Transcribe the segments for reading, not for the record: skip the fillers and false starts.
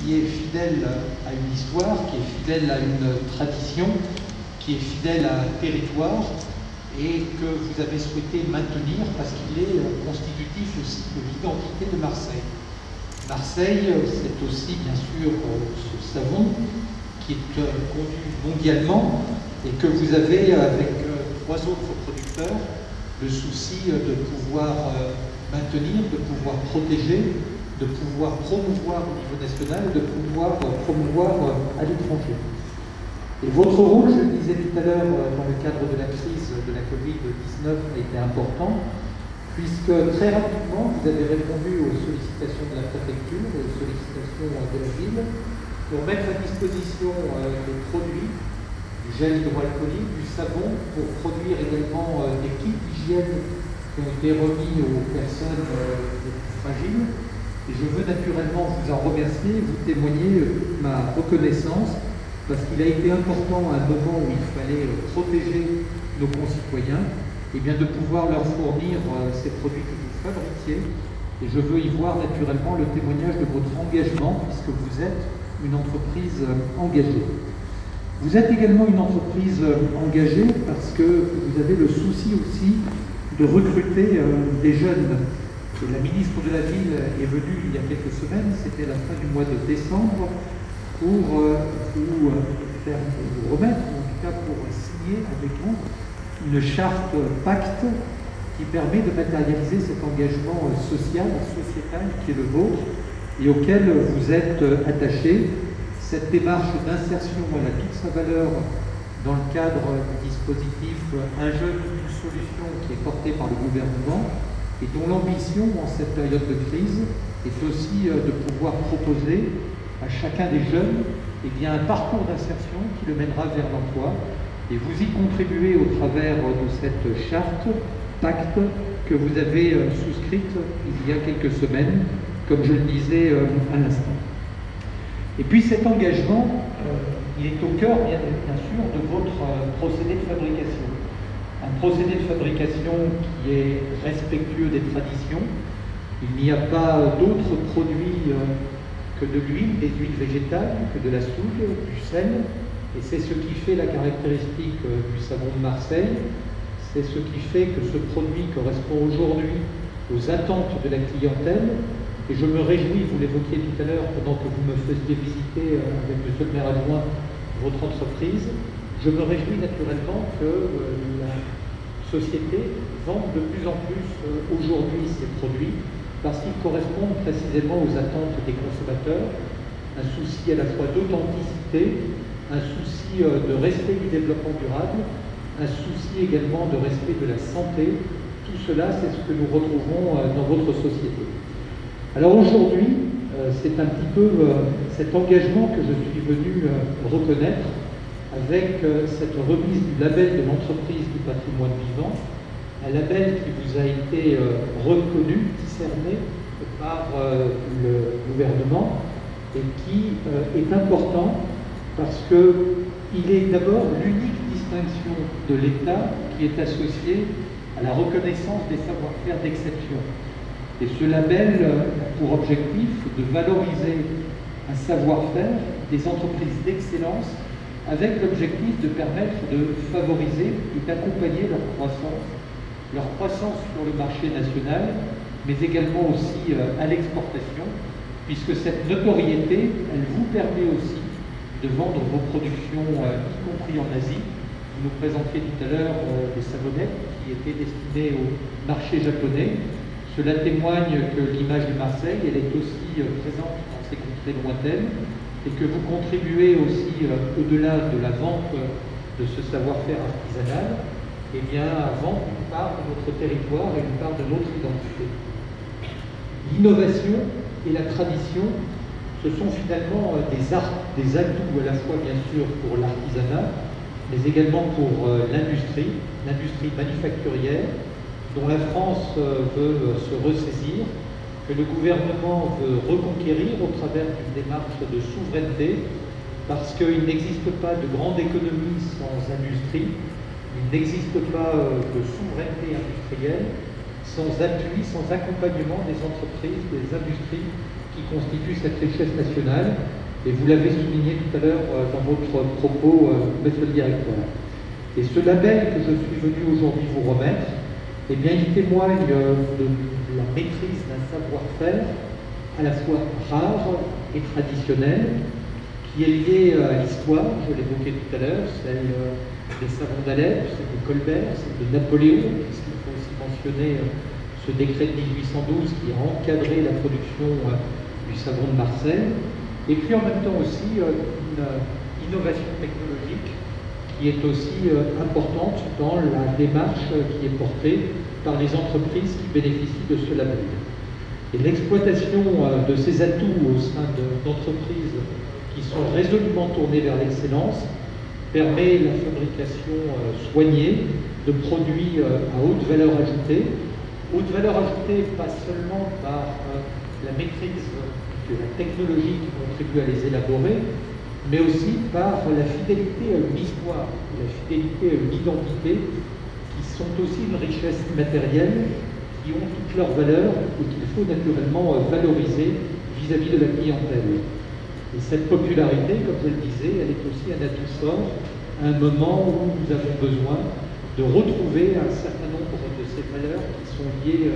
qui est fidèle à une histoire, qui est fidèle à une tradition, qui est fidèle à un territoire et que vous avez souhaité maintenir parce qu'il est constitutif aussi de l'identité de Marseille. Marseille, c'est aussi bien sûr ce savon qui est connu mondialement et que vous avez avec trois autres producteurs le souci de pouvoir maintenir, de pouvoir protéger, de pouvoir promouvoir au niveau national, de pouvoir promouvoir à l'étranger. Et votre rôle, je le disais tout à l'heure, dans le cadre de la crise de la Covid-19 a été important, puisque très rapidement, vous avez répondu aux sollicitations de la préfecture, aux sollicitations de la ville, pour mettre à disposition des produits, du gel hydroalcoolique, du savon, pour produire également des kits d'hygiène qui ont été remis aux personnes les plus fragiles. Et je veux naturellement vous en remercier, vous témoigner ma reconnaissance, parce qu'il a été important à un moment où il fallait protéger nos concitoyens, et bien de pouvoir leur fournir ces produits que vous fabriquiez. Et je veux y voir naturellement le témoignage de votre engagement, puisque vous êtes une entreprise engagée. Vous êtes également une entreprise engagée parce que vous avez le souci aussi de recruter des jeunes. Et la ministre de la Ville est venue il y a quelques semaines, c'était à la fin du mois de décembre, pour vous remettre, ou en tout cas pour signer avec vous, une charte pacte qui permet de matérialiser cet engagement social, sociétal qui est le vôtre et auquel vous êtes attaché. Cette démarche d'insertion, elle a toute sa valeur dans le cadre du dispositif Un jeune, une solution qui est porté par le gouvernement et dont l'ambition en cette période de crise est aussi de pouvoir proposer à chacun des jeunes un parcours d'insertion qui le mènera vers l'emploi. Et vous y contribuez au travers de cette charte pacte que vous avez souscrite il y a quelques semaines, comme je le disais à l'instant. Et puis cet engagement, il est au cœur, bien sûr, de votre procédé de fabrication. Un procédé de fabrication qui est respectueux des traditions. Il n'y a pas d'autres produits que de l'huile, des huiles végétales, que de la soude, du sel. Et c'est ce qui fait la caractéristique du savon de Marseille. C'est ce qui fait que ce produit correspond aujourd'hui aux attentes de la clientèle. Et je me réjouis, vous l'évoquiez tout à l'heure, pendant que vous me faisiez visiter avec monsieur le maire adjoint votre entreprise, je me réjouis naturellement que la société vende de plus en plus aujourd'hui ces produits parce qu'ils correspondent précisément aux attentes des consommateurs, un souci à la fois d'authenticité, un souci de respect du développement durable, un souci également de respect de la santé. Tout cela, c'est ce que nous retrouvons dans votre société. Alors aujourd'hui, c'est un petit peu cet engagement que je suis venu reconnaître avec cette remise du label de l'entreprise du patrimoine vivant, un label qui vous a été reconnu, discerné par le gouvernement et qui est important parce qu'il est d'abord l'unique distinction de l'État qui est associée à la reconnaissance des savoir-faire d'exception. Et ce label a pour objectif de valoriser un savoir-faire des entreprises d'excellence avec l'objectif de permettre de favoriser et d'accompagner leur croissance sur le marché national, mais également aussi à l'exportation, puisque cette notoriété, elle vous permet aussi de vendre vos productions, y compris en Asie. Vous nous présentiez tout à l'heure des savonnettes qui étaient destinées au marché japonais. Cela témoigne que l'image de Marseille, elle est aussi présente dans ces contrées lointaines et que vous contribuez aussi, au-delà de la vente de ce savoir-faire artisanal, à vendre une part de notre territoire et une part de notre identité. L'innovation et la tradition, ce sont finalement des atouts à la fois bien sûr pour l'artisanat, mais également pour l'industrie manufacturière, dont la France veut se ressaisir, que le gouvernement veut reconquérir au travers d'une démarche de souveraineté, parce qu'il n'existe pas de grande économie sans industrie, il n'existe pas de souveraineté industrielle sans appui, sans accompagnement des entreprises, des industries qui constitue cette richesse nationale. Et vous l'avez souligné tout à l'heure dans votre propos, monsieur le directeur. Et ce label que je suis venu aujourd'hui vous remettre, eh bien, il témoigne de la maîtrise d'un savoir-faire à la fois rare et traditionnel, qui est lié à l'histoire, je l'évoquais tout à l'heure, celle des savons d'Alep, celle de Colbert, celle de Napoléon, puisqu'il faut aussi mentionner ce décret de 1812 qui a encadré la production du savon de Marseille, et puis en même temps aussi une innovation technologique qui est aussi importante dans la démarche qui est portée par les entreprises qui bénéficient de ce label. Et l'exploitation de ces atouts au sein d'entreprises qui sont résolument tournées vers l'excellence permet la fabrication soignée de produits à haute valeur ajoutée. Haute valeur ajoutée pas seulement par la maîtrise de la technologie qui contribue à les élaborer, mais aussi par la fidélité à une histoire, la fidélité à une identité, qui sont aussi une richesse matérielle, qui ont toute leur valeur et qu'il faut naturellement valoriser vis-à-vis de la clientèle. Et cette popularité, comme je le disais, elle est aussi un atout fort à un moment où nous avons besoin de retrouver un certain nombre de ces valeurs qui sont liées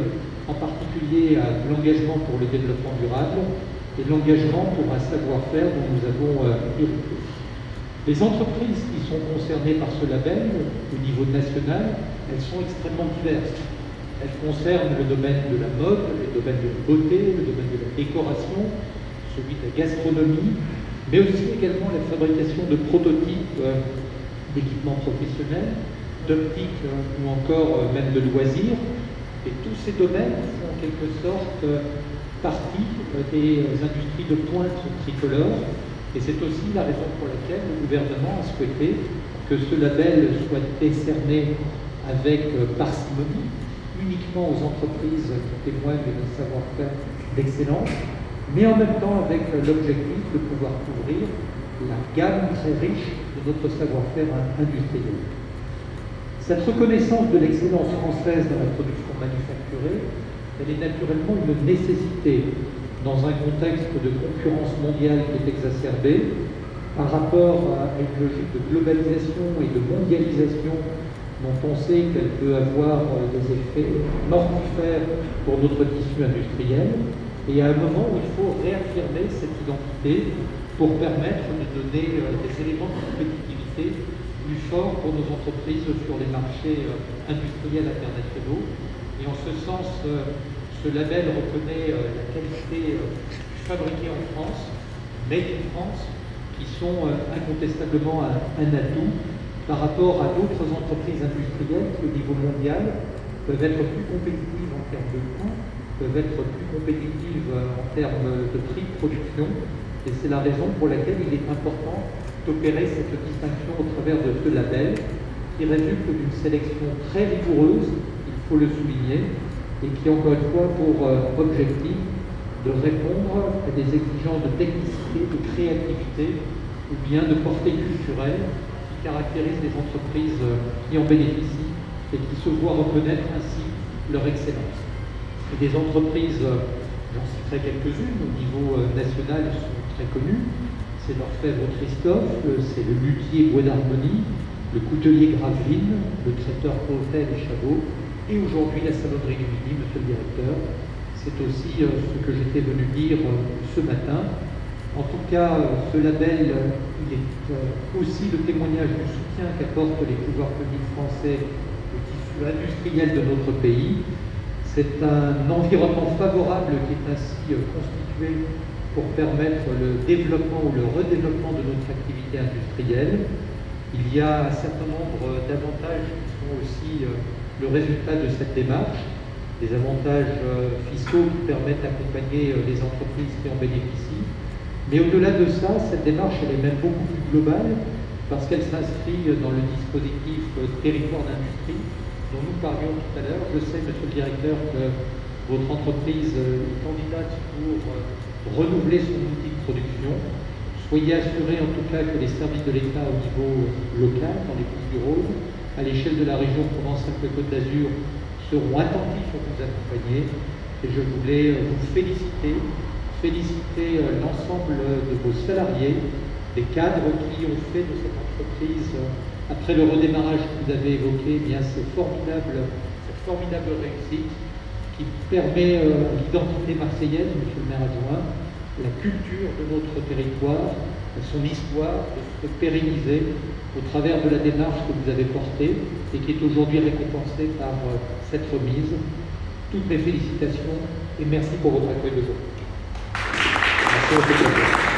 en particulier à l'engagement pour le développement durable et l'engagement pour un savoir-faire dont nous avons hérité. Les entreprises qui sont concernées par ce label au niveau national, elles sont extrêmement diverses. Elles concernent le domaine de la mode, le domaine de la beauté, le domaine de la décoration, celui de la gastronomie, mais aussi également la fabrication de prototypes d'équipements professionnels, d'optique ou encore même de loisirs. Et tous ces domaines font en quelque sorte partie des industries de pointe tricolores. Et c'est aussi la raison pour laquelle le gouvernement a souhaité que ce label soit décerné avec parcimonie, uniquement aux entreprises qui témoignent d'un savoir-faire d'excellence, mais en même temps avec l'objectif de pouvoir couvrir la gamme très riche de notre savoir-faire industriel. Cette reconnaissance de l'excellence française dans la production manufacturée, elle est naturellement une nécessité dans un contexte de concurrence mondiale qui est exacerbé par rapport à une logique de globalisation et de mondialisation dont on sait qu'elle peut avoir des effets mortifères pour notre tissu industriel, et à un moment où il faut réaffirmer cette identité pour permettre de donner des éléments de compétitivité plus forts pour nos entreprises sur les marchés industriels internationaux. Et en ce sens, ce label reconnaît la qualité fabriquée en France, made in France, qui sont incontestablement un atout par rapport à d'autres entreprises industrielles qui, au niveau mondial, peuvent être plus compétitives en termes de coûts, peuvent être plus compétitives en termes de prix de production. Et c'est la raison pour laquelle il est important d'opérer cette distinction au travers de ce label qui résulte d'une sélection très rigoureuse, il faut le souligner, et qui, encore une fois, pour objectif de répondre à des exigences de technicité, de créativité ou bien de portée culturelle qui caractérisent les entreprises qui en bénéficient et qui se voient reconnaître ainsi leur excellence. Et des entreprises, j'en citerai quelques-unes, au niveau national, elles sont très connues. C'est l'orfèvre Christophe, c'est le luthier Bois d'Harmonie, le coutelier Graveline, le traiteur Pautel et Chabot, et aujourd'hui la savonnerie du Midi, monsieur le directeur. C'est aussi ce que j'étais venu dire ce matin. En tout cas, ce label, il est aussi le témoignage du soutien qu'apportent les pouvoirs publics français au tissu industriel de notre pays. C'est un environnement favorable qui est ainsi constitué pour permettre le développement ou le redéveloppement de notre activité industrielle. Il y a un certain nombre d'avantages qui sont aussi le résultat de cette démarche, des avantages fiscaux qui permettent d'accompagner les entreprises qui en bénéficient. Mais au-delà de ça, cette démarche elle est même beaucoup plus globale parce qu'elle s'inscrit dans le dispositif territoire d'industrie dont nous parlions tout à l'heure. Je sais, monsieur le directeur, que votre entreprise est candidate pour renouveler son outil de production. Soyez assurés en tout cas que les services de l'État au niveau local, dans les Bouches-du-Rhône, à l'échelle de la région Provence-Alpes-Côte d'Azur, seront attentifs à vous accompagner. Et je voulais vous féliciter féliciter l'ensemble de vos salariés, des cadres qui ont fait de cette entreprise, après le redémarrage que vous avez évoqué, eh bien cette formidable réussite qui permet l'identité marseillaise, monsieur le maire adjoint, la culture de notre territoire, son histoire, de se pérenniser au travers de la démarche que vous avez portée et qui est aujourd'hui récompensée par cette remise. Toutes mes félicitations et merci pour votre accueil de jour. Merci.